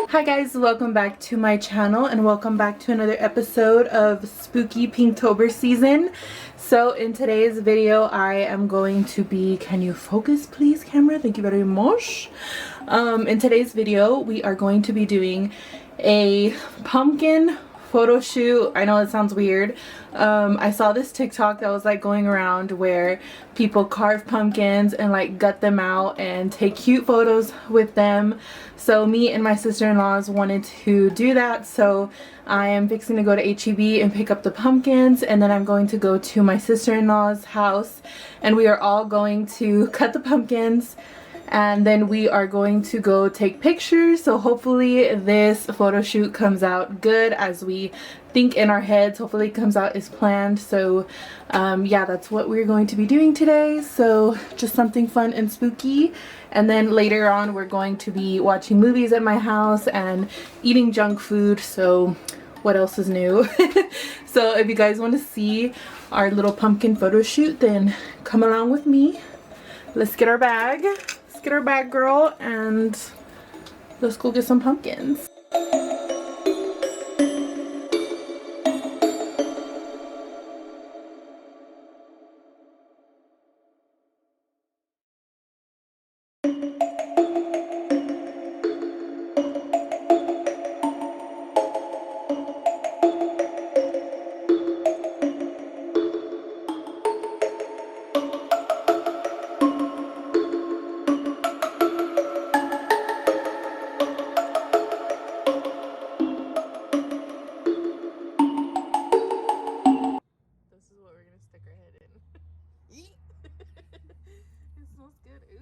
Hi guys, welcome back to my channel and welcome back to another episode of Spooky Pinktober season. So in today's video I am going to be, can you focus please camera? Thank you very much. In today's video we are going to be doing a pumpkin photo shoot. I know it sounds weird. I saw this TikTok that was like going around where people carve pumpkins and like gut them out and take cute photos with them. So me and my sister-in-laws wanted to do that, so I am fixing to go to HEB and pick up the pumpkins, and then I'm going to go to my sister-in-law's house and we are all going to cut the pumpkins, and then we are going to go take pictures. So hopefully this photo shoot comes out good as we think in our heads. Hopefully it comes out as planned. So yeah, that's what we're going to be doing today. So just something fun and spooky. And then later on we're going to be watching movies at my house and eating junk food. So what else is new? So if you guys want to see our little pumpkin photo shoot, then come along with me. Let's get our bag. Get our bag, girl, and let's go get some pumpkins.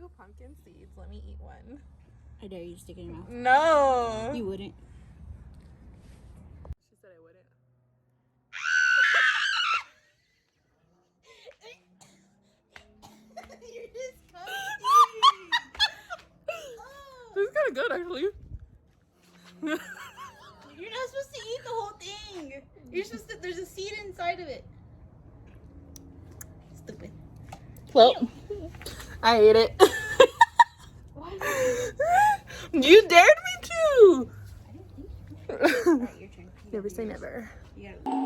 Ooh, pumpkin seeds. Let me eat one. I dare you to stick it in your mouth. No. You wouldn't. She said I wouldn't. You're disgusting. This is kind of good, actually. You're not supposed to eat the whole thing. You're supposed to. There's a seed inside of it. Stupid. Well, I ate it. Why? You dared me to. I didn't think you. Alright, your turn. Never say never. You gotta.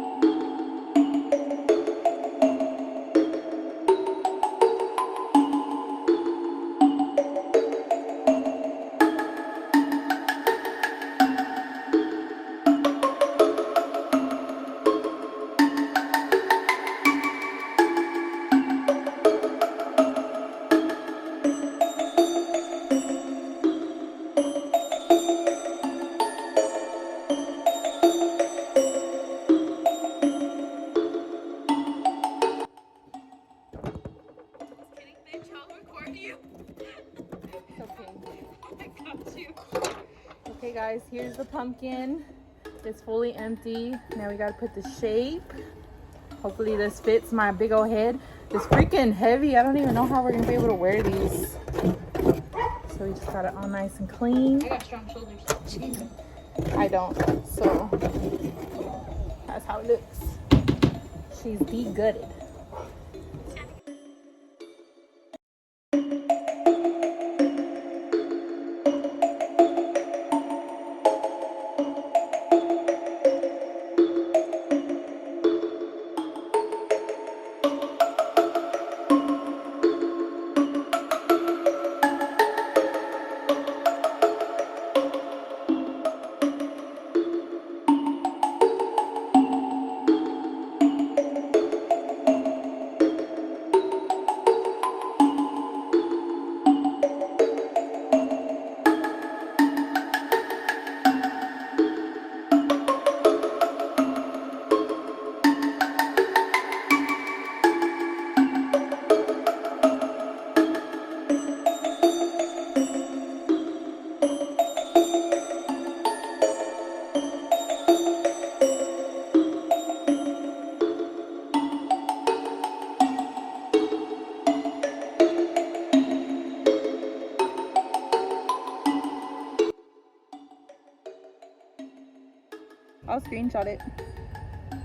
Okay guys, here's the pumpkin. It's fully empty. Now we gotta put the shape. Hopefully this fits my big old head. It's freaking heavy. I don't even know how we're gonna be able to wear these. So we just got it all nice and clean. I got strong shoulders. I don't, so that's how it looks. She's de-gutted. I'll screenshot it.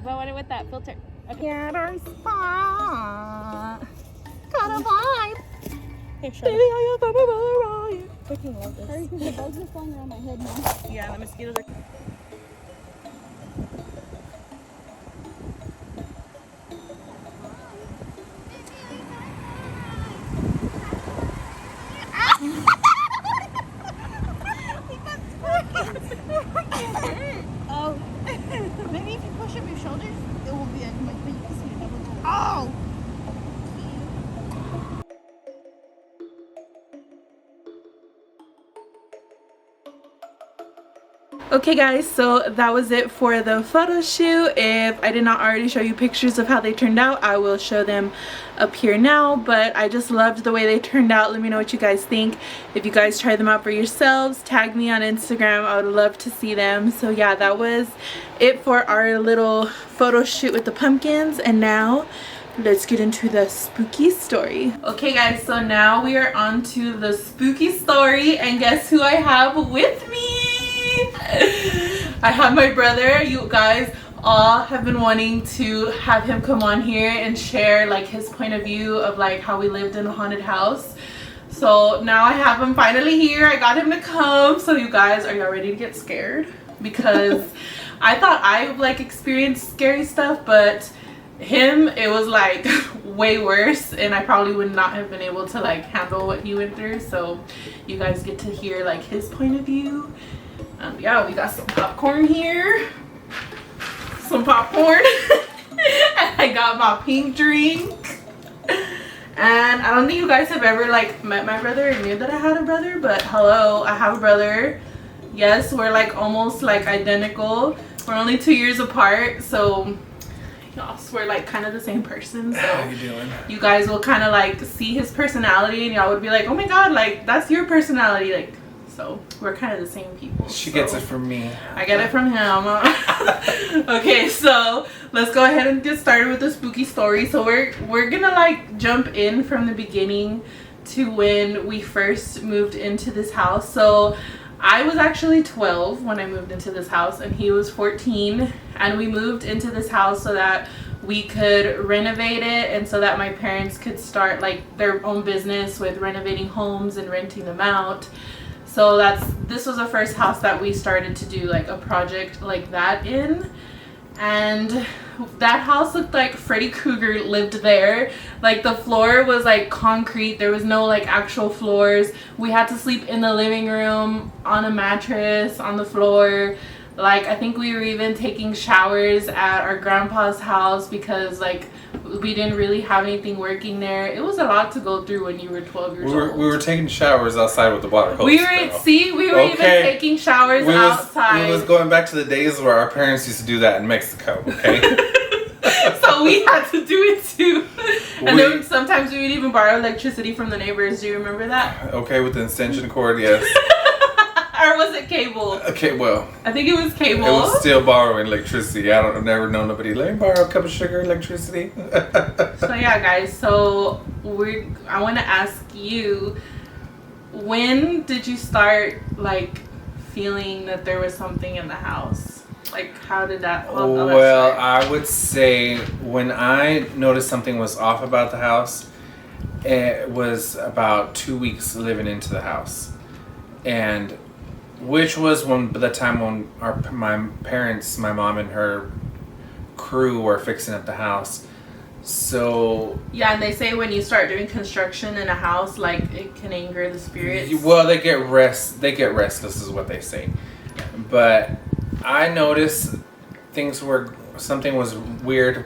But I want it with that filter. Okay. At our spot. Got a vibe. Picture. Baby, I got my brother Ryan. I freaking love this. Hurry, because the bugs are flying around my head now. Yeah, the mosquitoes are. Oh, maybe if you push up your shoulders, it will be like much, but you can see it double. Oh! Okay guys, so that was it for the photo shoot. If I did not already show you pictures of how they turned out, I will show them up here now, but I just loved the way they turned out. Let me know what you guys think. If you guys try them out for yourselves, tag me on Instagram. I would love to see them. So yeah, that was it for our little photo shoot with the pumpkins, and now let's get into the spooky story. Okay guys, so now we are on to the spooky story, and guess who I have with me? I have my brother. You guys all have been wanting to have him come on here and share like his point of view of like how we lived in a haunted house. So now I have him finally here. I got him to come. So you guys, are y'all ready to get scared? Because I thought I like experienced scary stuff, but him, it was like way worse, and I probably would not have been able to like handle what he went through. So you guys get to hear like his point of view. Yeah, we got some popcorn here. Some popcorn. And I got my pink drink. And I don't think you guys have ever like met my brother or knew that I had a brother, but hello, I have a brother. Yes, we're like almost like identical. We're only 2 years apart, so yes, we're like kind of the same person. So how you doing? You guys will kind of like see his personality, and y'all would be like, oh my god, like that's your personality, like. So we're kind of the same people. She gets it from me. I get it from him. Okay, so let's go ahead and get started with the spooky story. So we're gonna like jump in from the beginning to when we first moved into this house. So I was actually 12 when I moved into this house, and he was 14, and we moved into this house so that we could renovate it, and so that my parents could start like their own business with renovating homes and renting them out. So this was the first house that we started to do like a project like that in. And that house looked like Freddy Krueger lived there. Like the floor was like concrete. There was no like actual floors. We had to sleep in the living room on a mattress on the floor. Like I think we were even taking showers at our grandpa's house because like we didn't really have anything working there. It was a lot to go through when you were 12 years old. We were taking showers outside with the water hose. We were even taking showers outside. We was going back to the days where our parents used to do that in Mexico, okay? So we had to do it too. And then sometimes we would even borrow electricity from the neighbors. Do you remember that? Okay, with the extension cord, yes. Or was it cable? Okay, well. I think it was cable. It was still borrowing electricity. I've never known nobody, let me borrow a cup of sugar electricity. So yeah, guys, so I want to ask you, when did you start like feeling that there was something in the house? Like how did that Well, I would say when I noticed something was off about the house, it was about 2 weeks living into the house. And which was the time when my parents, my mom and her crew were fixing up the house. So yeah, and they say when you start doing construction in a house, like it can anger the spirits. Well, they get restless is what they say. But I noticed something was weird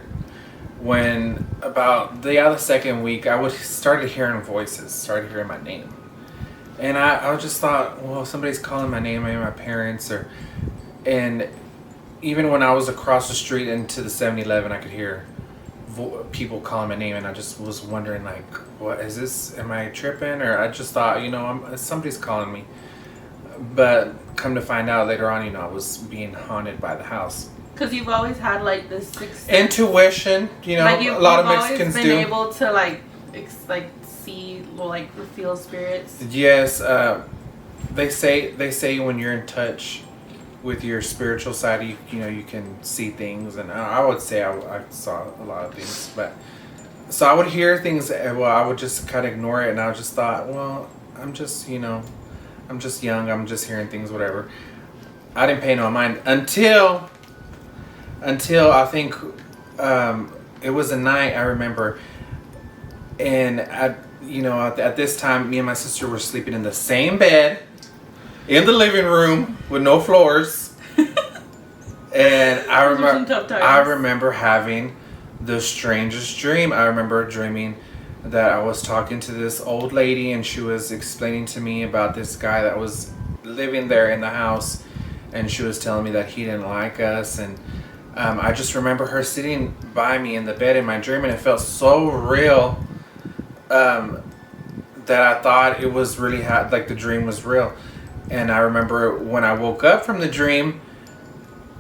when about the second week I started hearing voices, started hearing my name. And I just thought, well, somebody's calling my name, maybe my parents, and even when I was across the street into the 7-Eleven, I could hear people calling my name, and I just was wondering, like, what is this? Am I tripping? Or I just thought, somebody's calling me. But come to find out later on, I was being haunted by the house. Because you've always had like this sixth intuition, like a lot of Mexicans do. You've been able to like see, like feel spirits. Yes, they say when you're in touch with your spiritual side, you can see things, and I would say I saw a lot of things, but so I would hear things. Well, I would just kind of ignore it, and I just thought, well, I'm just, I'm just young. I'm just hearing things, whatever. I didn't pay no mind until I think it was a night, I remember, and at this time, me and my sister were sleeping in the same bed in the living room with no floors. And I remember having the strangest dream. I remember dreaming that I was talking to this old lady, and she was explaining to me about this guy that was living there in the house, and she was telling me that he didn't like us. And I just remember her sitting by me in the bed in my dream, and it felt so real that I thought it was really like the dream was real. And I remember when I woke up from the dream,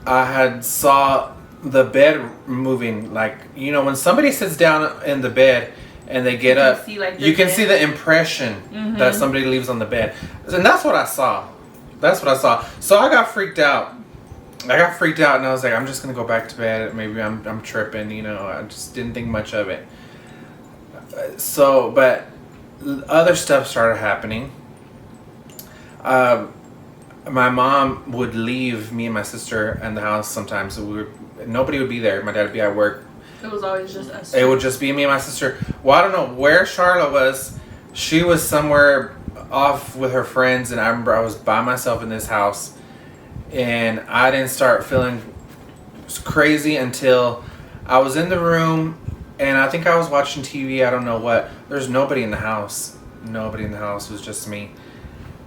I had saw the bed moving. Like, when somebody sits down in the bed and they get up, you can see the impression that somebody leaves on the bed. And that's what I saw. So I got freaked out. And I was like, I'm just going to go back to bed. Maybe I'm tripping, I just didn't think much of it. So, but other stuff started happening. My mom would leave me and my sister in the house sometimes. So nobody would be there. My dad would be at work. It was always just us. It would just be me and my sister. Well, I don't know where Charlotte was. She was somewhere off with her friends, and I remember I was by myself in this house, and I didn't start feeling crazy until I was in the room, and I think I was watching TV. I don't know what. There's nobody in the house. Nobody in the house. It was just me,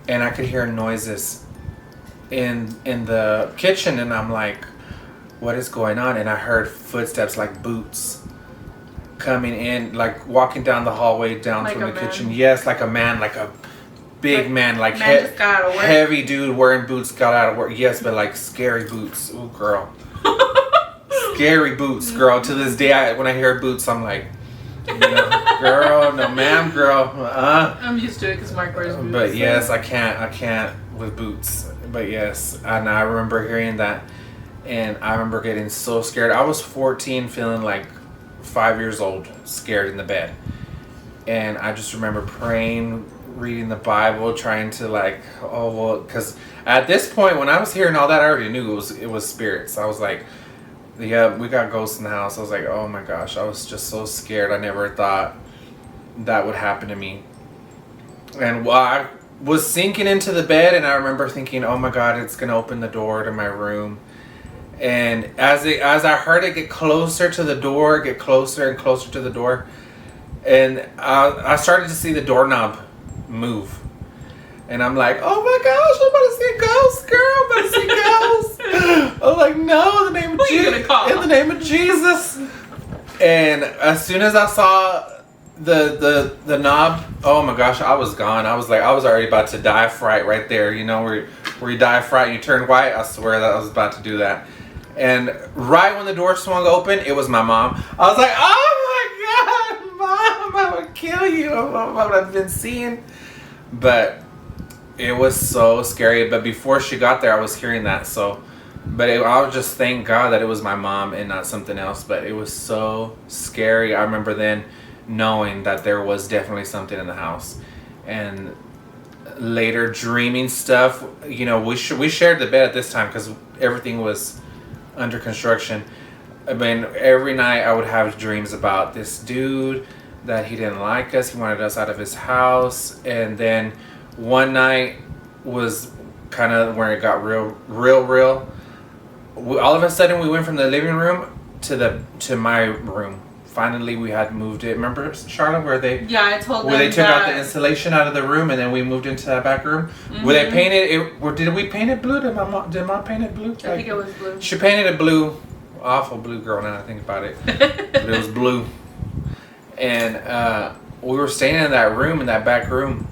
and I could hear noises in the kitchen, and I'm like, what is going on? And I heard footsteps, like boots coming in, like walking down the hallway down from the kitchen. Yes, like a man, like a big man, like just got out of work. Heavy dude wearing boots, got out of work. Yes, but like scary boots. Ooh, girl. Scary boots, girl. To this day, when I hear boots, I'm like, girl, no ma'am, girl. I'm used to it because Mark wears boots. But yes, I can't with boots. But yes, and I remember hearing that, and I remember getting so scared. I was 14, feeling like 5 years old, scared in the bed. And I just remember praying, reading the Bible, trying to because at this point, when I was hearing all that, I already knew it was spirits. I was like, yeah, we got ghosts in the house. I was like, oh my gosh, I was just so scared. I never thought that would happen to me. And while I was sinking into the bed, and I remember thinking, oh my God, it's gonna open the door to my room. And as I heard it get closer to the door, get closer and closer to the door, and I started to see the doorknob move. And I'm like, oh my gosh, I'm about to see ghosts, girl. I'm about to see ghosts. I'm like, no, in the name of Jesus. In the name of Jesus. And as soon as I saw the knob, oh my gosh, I was gone. I was already about to die of fright right there. Where you die of fright and you turn white. I swear that I was about to do that. And right when the door swung open, it was my mom. I was like, oh my God, Mom, I'm gonna kill you. What I've been seeing. But it was so scary. But before she got there, I was hearing that. I would just thank God that it was my mom and not something else. But it was so scary. I remember then knowing that there was definitely something in the house. And later dreaming stuff, we shared the bed at this time because everything was under construction. I mean, every night I would have dreams about this dude, that he didn't like us, he wanted us out of his house. And then one night was kind of where it got real. All of a sudden we went from the living room to my room. Finally, we had moved it. Remember, Charlotte, where they took out the insulation out of the room, and then we moved into that back room. Where they painted it? Did we paint it blue? Did Mom paint it blue? I think it was blue. She painted it blue. Awful blue, girl. Now I think about it, but it was blue. And we were staying in that room, in that back room.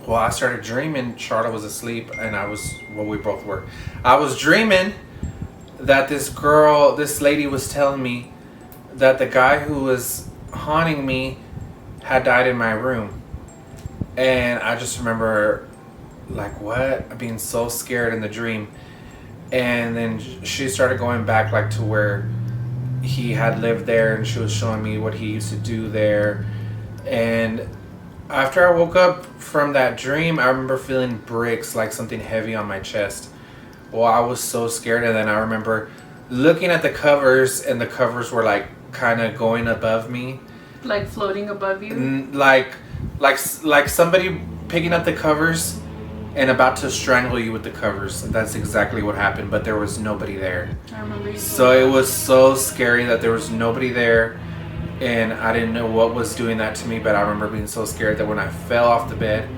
Well, I started dreaming. Charlotte was asleep, and we both were. I was dreaming that this lady was telling me that the guy who was haunting me had died in my room. And I just remember, like, what? Being so scared in the dream. And then she started going back, like, to where, he had lived there, and she was showing me what he used to do there. And after I woke up from that dream, I remember feeling bricks, like something heavy on my chest. Well, I was so scared, and then I remember looking at the covers, and the covers were like kind of going above me, like floating above you, like somebody picking up the covers and about to strangle you with the covers. That's exactly what happened, but there was nobody there. I remember you. So it was so scary that there was nobody there, and I didn't know what was doing that to me, but I remember being so scared that when I fell off the bed,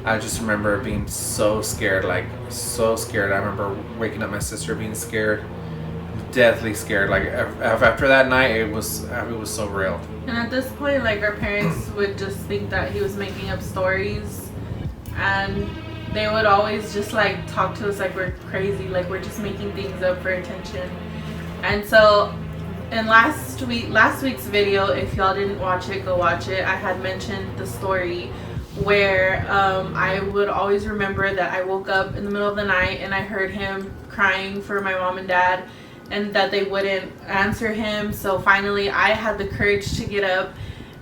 I just remember being so scared, like so scared. I remember waking up my sister being scared, deathly scared. Like after that night, it was so real. And at this point, like, our parents would just think that he was making up stories, and they would always just like talk to us like we're crazy, like we're just making things up for attention. And so in last week's video, if y'all didn't watch it, go watch it. I had mentioned the story where I would always remember that I woke up in the middle of the night and I heard him crying for my mom and dad, and that they wouldn't answer him. So finally I had the courage to get up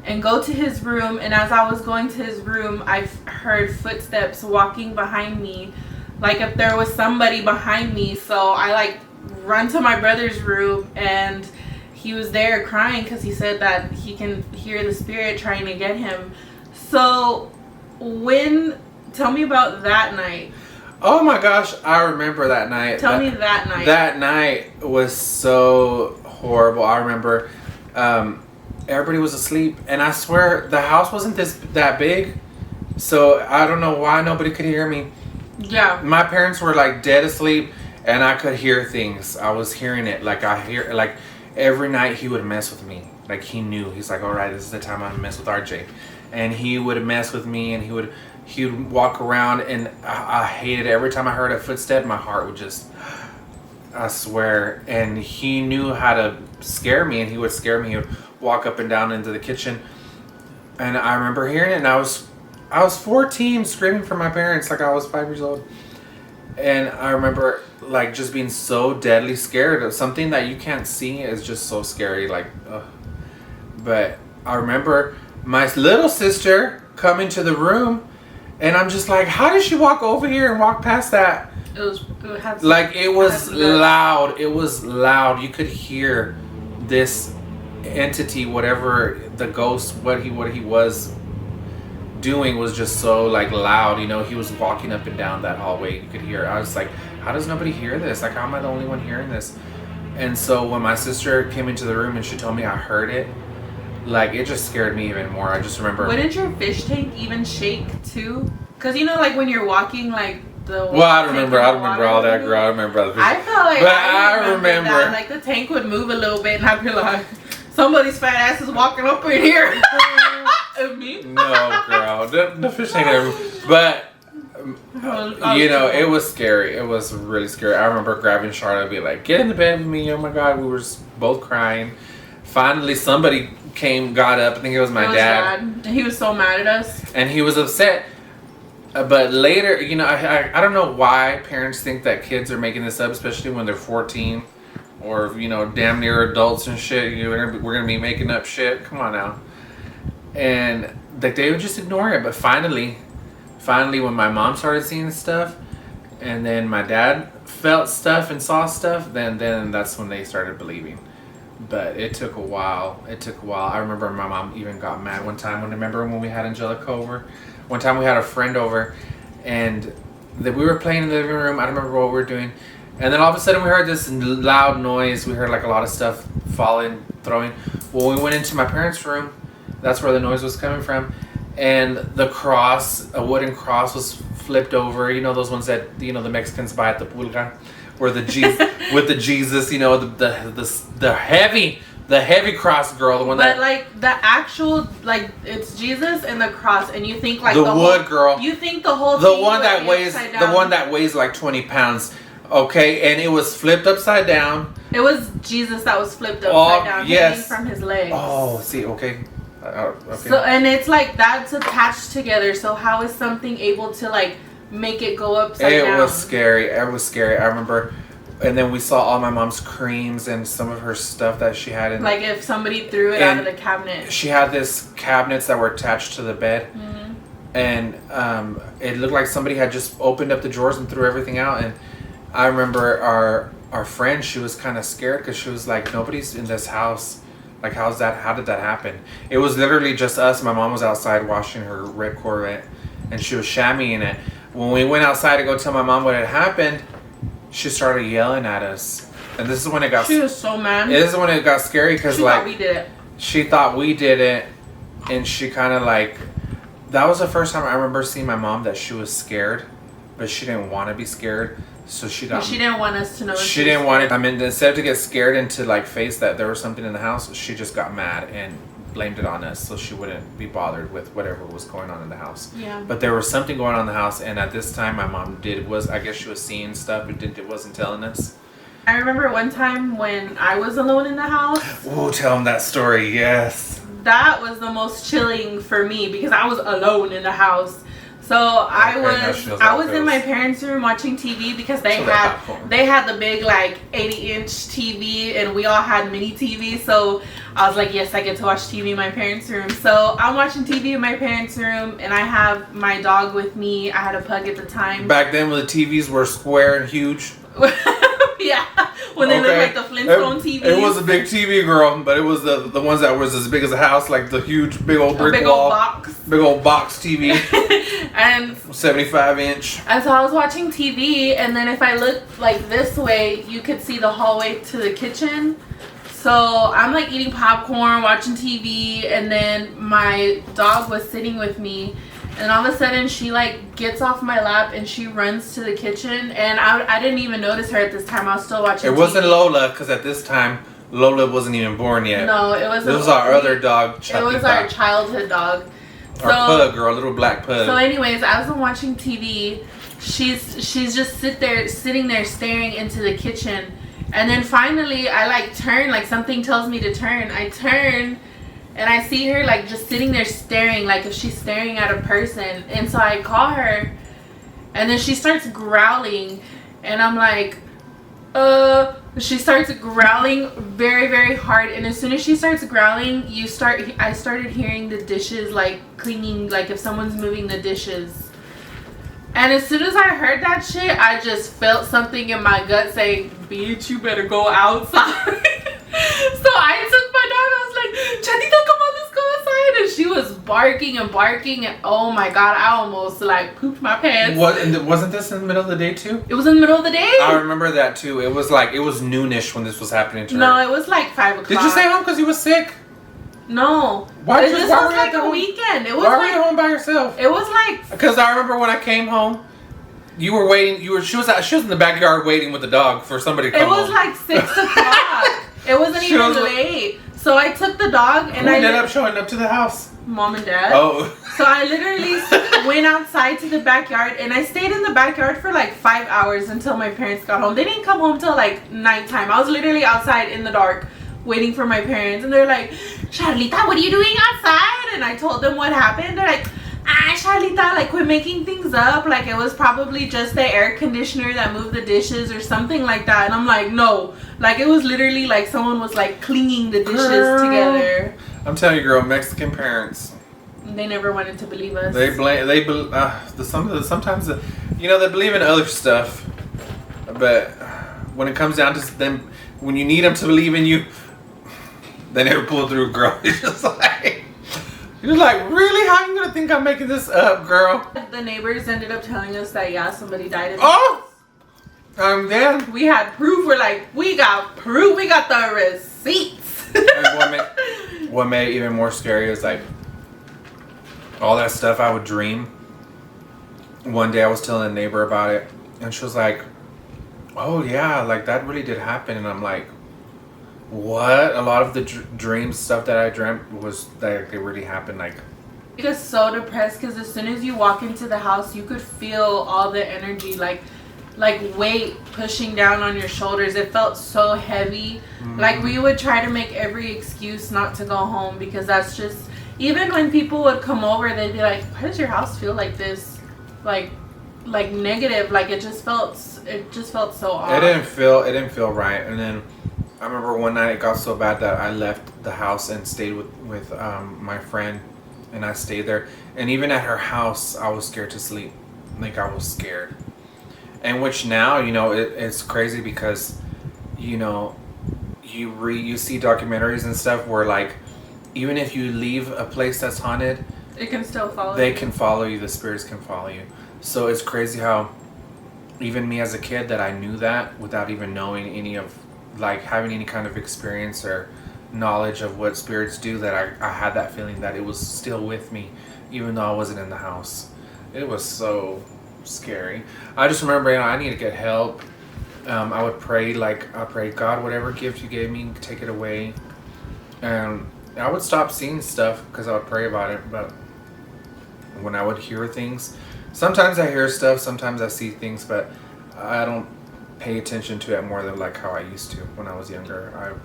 and go to his room, and as I was going to his room, I heard footsteps walking behind me, like if there was somebody behind me. So I like run to my brother's room, and he was there crying because he said that he can hear the spirit trying to get him. So tell me about that night. Oh my gosh, I remember that night. Tell me that night. That night was so horrible. I remember everybody was asleep, and I swear the house wasn't that big, so I don't know why nobody could hear me. Yeah. My parents were like dead asleep, and I could hear things. I was hearing it. Like every night he would mess with me. Like he knew. He's like, all right, this is the time I'm gonna mess with RJ. And he would mess with me, and he would walk around, and I hated it. Every time I heard a footstep, my heart would just, I swear. And he knew how to scare me, and he would scare me. He would walk up and down into the kitchen, and I remember hearing it, and I was 14, screaming for my parents like I was 5 years old. And I remember like just being so deadly scared of something that you can't see is just so scary, like ugh. But I remember my little sister coming to the room, and I'm just like, how did she walk over here and walk past that? It was loud. It was loud. You could hear this entity, whatever the ghost, what he was doing was just so like loud. You know, he was walking up and down that hallway. You could hear. I was like, how does nobody hear this? Like, how am I the only one hearing this? And so when my sister came into the room and she told me I heard it, like it just scared me even more. I just remember. Wouldn't your fish tank even shake too? Because you know, like when you're walking, like the. Well, I remember all that, girl. I remember. I felt like. But I remember that, like the tank would move a little bit, and I'd be like, somebody's fat ass is walking up in here. Me? No, girl. The fish tank never. But you know, it was scary. It was really scary. I remember grabbing Charlotte and be like, get in the bed with me. Oh my God, we were both crying. Finally, somebody got up. I think it was my dad. He was so mad at us. And he was upset. But later, you know, I don't know why parents think that kids are making this up, especially when they're 14 or, you know, damn near adults and shit. We're going to be making up shit. Come on now. And like they would just ignore it. But finally, when my mom started seeing stuff, and then my dad felt stuff and saw stuff, then that's when they started believing. But it took a while. I remember my mom even got mad one time. Remember when we had Angelica over? One time we had a friend over, and we were playing in the living room. I don't remember what we were doing. And then all of a sudden we heard this loud noise. We heard like a lot of stuff falling, throwing. Well, we went into my parents' room. That's where the noise was coming from. And the cross, a wooden cross, was flipped over. You know those ones that, you know, the Mexicans buy at the pulga? Where the Jesus, with the Jesus, you know, the heavy cross, girl, the one that. But like the actual, like it's Jesus and the cross, and you think like the wood, girl. You think the whole. The one that weighs like 20 pounds. Okay, and it was flipped upside down. It was Jesus that was flipped upside down, hanging from his legs. Oh, see, okay. Okay. So and it's like that's attached together. So how is something able to like make it go upside down? It was scary. I remember And then we saw all my mom's creams and some of her stuff that she had in. Like if somebody threw it out of the cabinet. She had this cabinets that were attached to the bed. And it looked like somebody had just opened up the drawers and threw everything out. And I remember our friend, she was kind of scared because she was like, nobody's in this house. Like, how did that happen? It was literally just us. My mom was outside washing her red Corvette, and she was chamoising it. When we went outside to go tell my mom what had happened, she started yelling at us. And this is when it got... She was so mad. This is when it got scary because, like... Thought we did it. She thought we did it, and she kind of, like... That was the first time I remember seeing my mom that she was scared, but she didn't want to be scared. So she got... She didn't want us to know. She didn't want it. I mean, instead to get scared and to like face that there was something in the house, she just got mad and blamed it on us so she wouldn't be bothered with whatever was going on in the house. Yeah. But there was something going on in the house, and at this time my mom I guess she was seeing stuff, but it wasn't telling us. I remember one time when I was alone in the house. Oh, tell them that story, yes. That was the most chilling for me because I was alone in the house. So I was in my parents' room watching TV because they had the big like 80-inch TV and we all had mini TV. So I was like, yes, I get to watch TV in my parents' room. So I'm watching TV in my parents' room and I have my dog with me. I had a pug at the time. Back then when the TVs were square and huge. Yeah, when they looked like the Flintstone TVs. It was a big TV, girl, but it was the ones that was as big as a house, like the huge, big old brick wall. Big old box TV. And 75-inch. And so I was watching TV, and then if I looked like this way, you could see the hallway to the kitchen. So I'm like eating popcorn, watching TV, and then my dog was sitting with me. And all of a sudden, she like gets off my lap and she runs to the kitchen. And I didn't even notice her at this time. I was still watching TV. It wasn't Lola, because at this time, Lola wasn't even born yet. No, it was. This was our other dog, It was our childhood dog. Our pug, girl, little black pug. So anyways, as I'm watching TV, she's just sitting there staring into the kitchen. And then finally, I like turn, like something tells me to turn. I turn. And I see her like just sitting there staring, like if she's staring at a person. And so I call her, and then she starts growling, and I'm like, she starts growling very, very hard. And as soon as she starts growling, I started hearing the dishes like cleaning, like if someone's moving the dishes. And as soon as I heard that shit, I just felt something in my gut saying, bitch, you better go outside. So I took my dog, I was like, Chanita, come on, let's go outside. And she was barking and barking, and oh my god, I almost like pooped my pants. Wasn't this in the middle of the day too? It was in the middle of the day. I remember that too. It was noonish when this was happening to her. No, it was like 5 o'clock. Did you stay home because you were sick? No. Why this was like a weekend. It was why were you home by yourself? It was like... Because I remember when I came home, you were waiting. She was in the backyard waiting with the dog for somebody to come home. It was like 6 o'clock. It wasn't even late. So I took the dog and I ended up showing up to the house. Mom and Dad. Oh. So I literally went outside to the backyard and I stayed in the backyard for like 5 hours until my parents got home. They didn't come home till like nighttime. I was literally outside in the dark waiting for my parents, and they're like, Charlita, what are you doing outside? And I told them what happened. They're like, Charlita, like quit making things up. Like it was probably just the air conditioner that moved the dishes or something like that. And I'm like, no. Like it was literally like someone was like cleaning the dishes together. I'm telling you, girl, Mexican parents. They never wanted to believe us. Sometimes they believe in other stuff, but when it comes down to them, when you need them to believe in you, they never pull through, girl. It's just like, you're like, really? How are you gonna think I'm making this up, girl? The neighbors ended up telling us that somebody died in the house. I'm dead. We had proof. We're like, we got proof. We got the receipts. What made it even more scary is like all that stuff I would dream. One day I was telling a neighbor about it, and she was like, oh yeah, like that really did happen. And I'm like, what? A lot of the dream stuff that I dreamt was like they really happened. Like, I was so depressed because as soon as you walk into the house, you could feel all the energy, like weight pushing down on your shoulders. It felt so heavy. Mm-hmm. Like we would try to make every excuse not to go home because that's just, even when people would come over, they'd be like, why does your house feel like this? Like, like negative. Like it just felt so off. It didn't feel right. And then I remember one night it got so bad that I left the house and stayed with my friend, and I stayed there. And even at her house, I was scared to sleep. Like I was scared. And which now, you know, it's crazy because, you know, you see documentaries and stuff where like even if you leave a place that's haunted, it can still follow they you. can follow you. The spirits can follow you. So it's crazy how even me as a kid that I knew that without even knowing any of, like, having any kind of experience or knowledge of what spirits do, that I had that feeling that it was still with me even though I wasn't in the house. It was so scary. I just remember, you know, I need to get help. I would pray, like, I prayed, God, whatever gift you gave me, take it away. And I would stop seeing stuff because I would pray about it. But when I would hear things, sometimes I hear stuff, sometimes I see things, but I don't pay attention to it more than like how I used to when I was younger.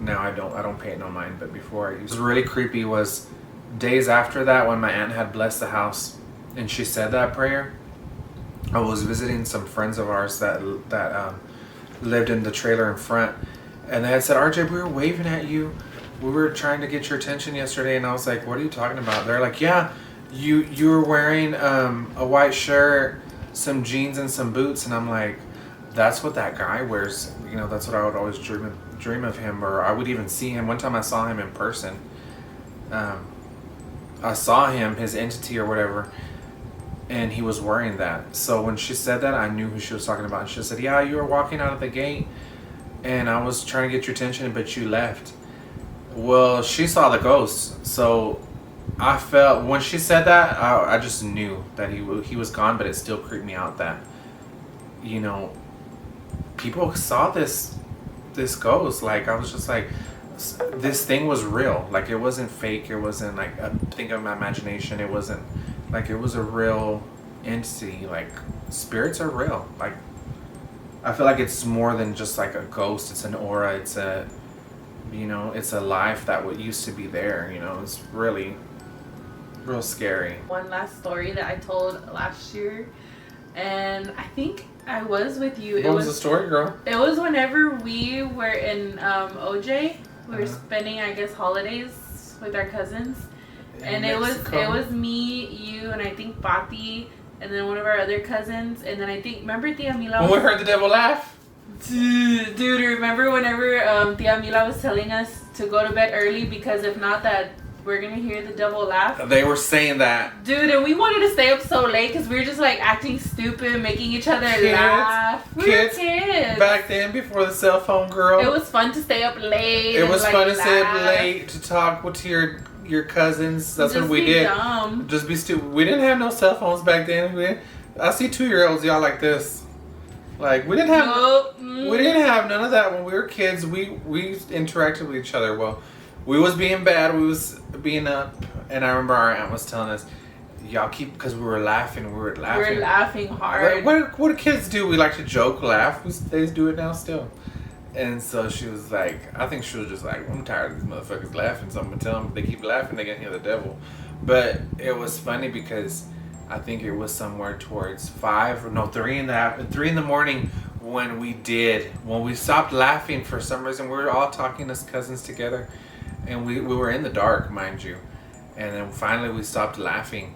Now I don't pay it no mind, but before I used to. What was really creepy was days after that when my aunt had blessed the house and she said that prayer. I was visiting some friends of ours that lived in the trailer in front, and they had said, RJ, we were waving at you. We were trying to get your attention yesterday. And I was like, what are you talking about? They're like, yeah, you were wearing a white shirt, some jeans, and some boots. And I'm like, that's what that guy wears. You know, that's what I would always dream of him, or I would even see him. One time I saw him in person. I saw him, his entity or whatever, and he was wearing that. So when she said that, I knew who she was talking about. And she said, yeah, you were walking out of the gate and I was trying to get your attention, but you left. Well, she saw the ghost. So I felt, when she said that, I just knew that he was gone, but it still creeped me out that, you know, people saw this ghost. Like, I was just like, this thing was real. Like, it wasn't fake. It wasn't like a thing of my imagination. It wasn't, like, it was a real entity. Like, spirits are real. Like, I feel like it's more than just like a ghost. It's an aura. It's a, you know, it's a life that what used to be there. You know, it's really real scary. One last story that I told last year, and I think I was with you. What was the story, girl? It was whenever we were in OJ. We were spending, I guess, holidays with our cousins. And it was me, you, and I think Pati, and then one of our other cousins, and then I think, remember Tia Mila? When we heard the devil laugh? Dude, remember whenever Tia Mila was telling us to go to bed early because if not that we're gonna hear the devil laugh? They were saying that. Dude, and we wanted to stay up so late because we were just like acting stupid, making each other laugh. We were kids. Back then, before the cell phone, girl. It was fun to stay up late. It was fun to stay up laugh. late to talk with your cousins. That's Just what we be did. Dumb. Just be stupid. We didn't have no cell phones back then. I see 2-year-olds y'all like this. Like, we didn't have none of that when we were kids. We interacted with each other. Well, we was being bad. We was being up. And I remember our aunt was telling us, y'all keep, because we were laughing. We were laughing hard. What do kids do? We like to joke, laugh. They do it now still. And so she was like, I think she was just like, I'm tired of these motherfuckers laughing. So I'm going to tell them if they keep laughing, they can hear the devil. But it was funny because I think it was somewhere towards 3 in the morning when we stopped laughing for some reason. We were all talking as cousins together. And we were in the dark, mind you. And then finally we stopped laughing.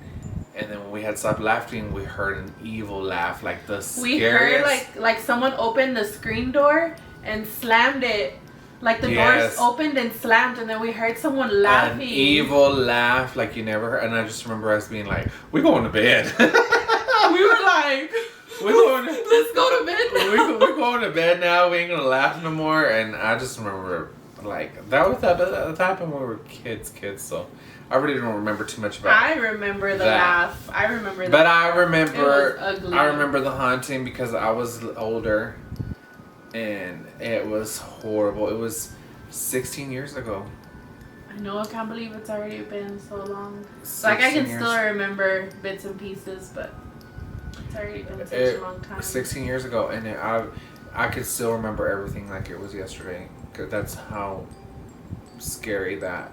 And then when we had stopped laughing, we heard an evil laugh, like the scariest. We heard like someone opened the screen door and slammed it. Like the doors opened and slammed, and then we heard someone laughing. An evil laugh like you never heard. And I just remember us being like, we're going to bed. We were like, let's go to bed now. We're going to bed now. We ain't going to laugh no more. And I just remember, like, that happened when we were kids. So I really don't remember too much about I remember the laugh. I remember that. But I remember, it was ugly. I remember the haunting because I was older. And it was horrible. It was 16 years ago. I know, I can't believe it's already been so long. Like, I can still remember bits and pieces, but it's already been such a long time. 16 years ago, and I could still remember everything like it was yesterday. 'Cause that's how scary that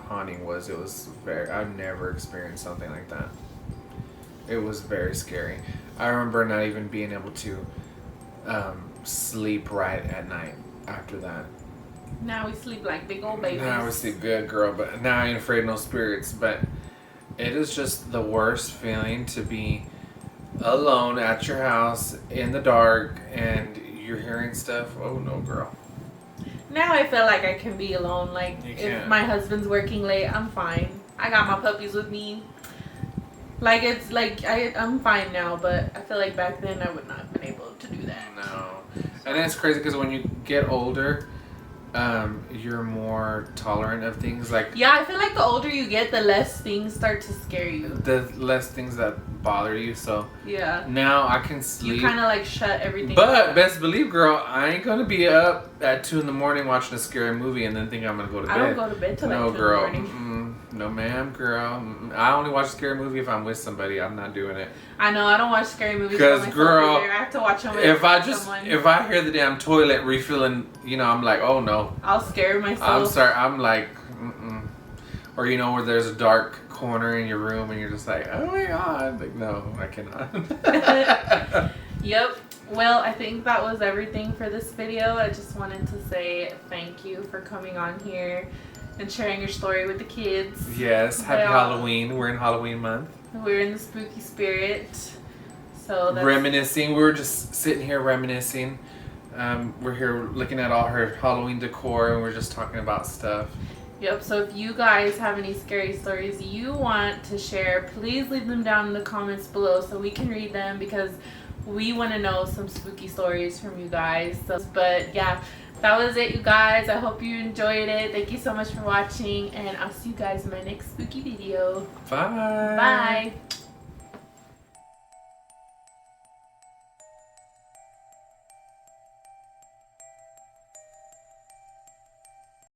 haunting was. It was I've never experienced something like that. It was very scary. I remember not even being able to sleep right at night after that. Now we sleep like big old babies. Now we sleep good, girl, but now I ain't afraid of no spirits. But it is just the worst feeling to be alone at your house in the dark and you're hearing stuff. Oh no, girl. Now I feel like I can be alone. Like You if can't. my husband's working late, I'm fine. I got my puppies with me. Like it's like I'm fine now, but I feel like back then I would not have been able to do that. No. And it's crazy because when you get older, you're more tolerant of things. Like Yeah, I feel like the older you get, the less things start to scare you. the less things that bother you. So Yeah. now I can sleep. You kind of like shut everything But up. best believe, girl, I ain't gonna be up at 2 a.m. watching a scary movie and then think I'm gonna go to bed. I don't go to bed till like 2 No, in the girl. morning. No, ma'am, girl. I only watch a scary movie if I'm with somebody. I'm not doing it. I know, I don't watch scary movies. 'Cause, by myself girl, either. I have to watch them with If someone. I hear the damn toilet refilling, I'm like, oh no. I'll scare myself. I'm sorry. I'm like, Or where there's a dark corner in your room and you're just like, oh my god. Like, no, I cannot. Yep. Well, I think that was everything for this video. I just wanted to say thank you for coming on here and sharing your story with the kids. Yes. Happy They all- Halloween. We're in Halloween month. We're in the spooky spirit. So that's Reminiscing. We were just sitting here reminiscing. We're here looking at all her Halloween decor and we're just talking about stuff. Yep, so if you guys have any scary stories you want to share, please leave them down in the comments below so we can read them, because we want to know some spooky stories from you guys. But yeah, that was it, you guys. I hope you enjoyed it. Thank you so much for watching, and I'll see you guys in my next spooky video. Bye. Bye.